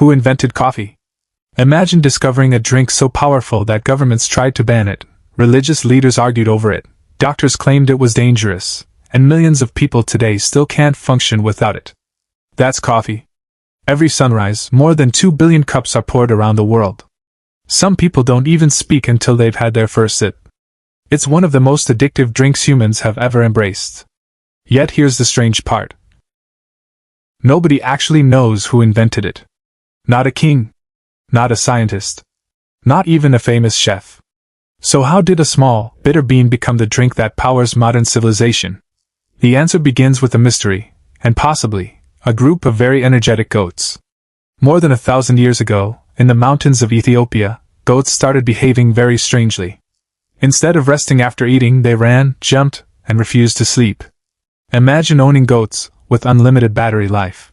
Who invented coffee? Imagine discovering a drink so powerful that governments tried to ban it, religious leaders argued over it, doctors claimed it was dangerous, and millions of people today still can't function without it. That's coffee. Every sunrise, more than 2 billion cups are poured around the world. Some people don't even speak until they've had their first sip. It's one of the most addictive drinks humans have ever embraced. Yet here's the strange part. Nobody actually knows who invented it. Not a king. Not a scientist. Not even a famous chef. So how did a small, bitter bean become the drink that powers modern civilization? The answer begins with a mystery, and possibly, a group of very energetic goats. More than 1,000 years ago, in the mountains of Ethiopia, goats started behaving very strangely. Instead of resting after eating, they ran, jumped, and refused to sleep. Imagine owning goats, with unlimited battery life.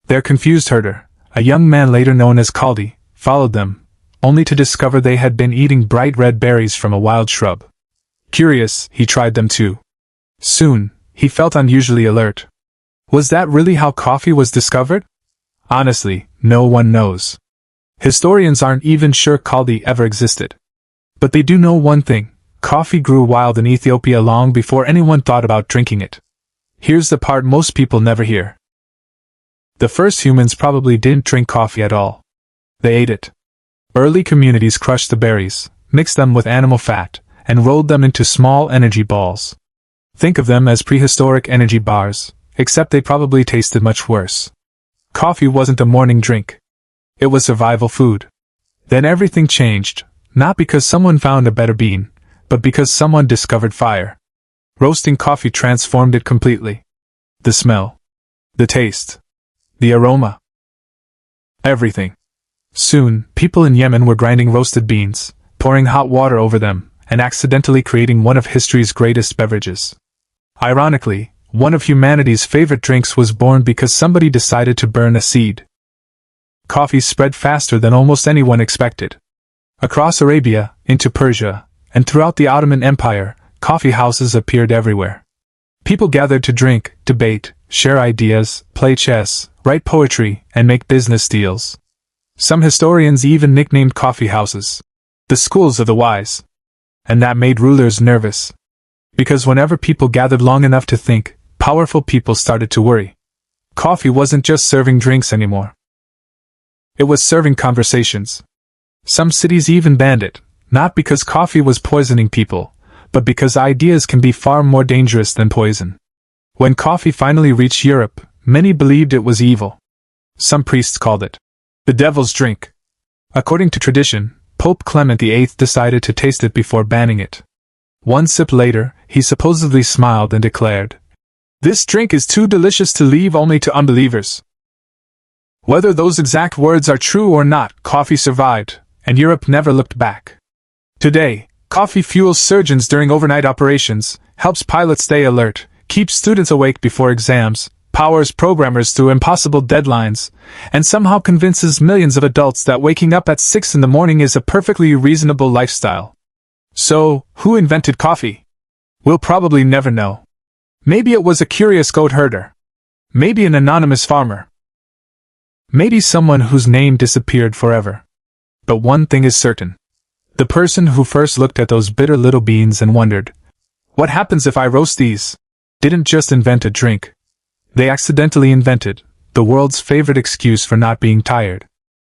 Their confused herder, a young man later known as Kaldi, followed them, only to discover they had been eating bright red berries from a wild shrub. Curious, he tried them too. Soon, he felt unusually alert. Was that really how coffee was discovered? Honestly, no one knows. Historians aren't even sure Kaldi ever existed. But they do know one thing: coffee grew wild in Ethiopia long before anyone thought about drinking it. Here's the part most people never hear. The first humans probably didn't drink coffee at all. They ate it. Early communities crushed the berries, mixed them with animal fat, and rolled them into small energy balls. Think of them as prehistoric energy bars, except they probably tasted much worse. Coffee wasn't a morning drink. It was survival food. Then everything changed, not because someone found a better bean, but because someone discovered fire. Roasting coffee transformed it completely. The smell. The taste. The aroma. Everything. Soon, people in Yemen were grinding roasted beans, pouring hot water over them, and accidentally creating one of history's greatest beverages. Ironically, one of humanity's favorite drinks was born because somebody decided to burn a seed. Coffee spread faster than almost anyone expected. Across Arabia, into Persia, and throughout the Ottoman Empire, coffeehouses appeared everywhere. People gathered to drink, debate, share ideas, play chess, write poetry, and make business deals. Some historians even nicknamed coffeehouses the schools of the wise. And that made rulers nervous. Because whenever people gathered long enough to think, powerful people started to worry. Coffee wasn't just serving drinks anymore. It was serving conversations. Some cities even banned it, not because coffee was poisoning people, but because ideas can be far more dangerous than poison. When coffee finally reached Europe, many believed it was evil. Some priests called it the devil's drink. According to tradition, Pope Clement VIII decided to taste it before banning it. One sip later, he supposedly smiled and declared, "This drink is too delicious to leave only to unbelievers." Whether those exact words are true or not, coffee survived, and Europe never looked back. Today, coffee fuels surgeons during overnight operations, helps pilots stay alert, keeps students awake before exams, powers programmers through impossible deadlines, and somehow convinces millions of adults that waking up at 6 in the morning is a perfectly reasonable lifestyle. So, who invented coffee? We'll probably never know. Maybe it was a curious goat herder. Maybe an anonymous farmer. Maybe someone whose name disappeared forever. But one thing is certain. The person who first looked at those bitter little beans and wondered, "What happens if I roast these?" didn't just invent a drink. They accidentally invented the world's favorite excuse for not being tired.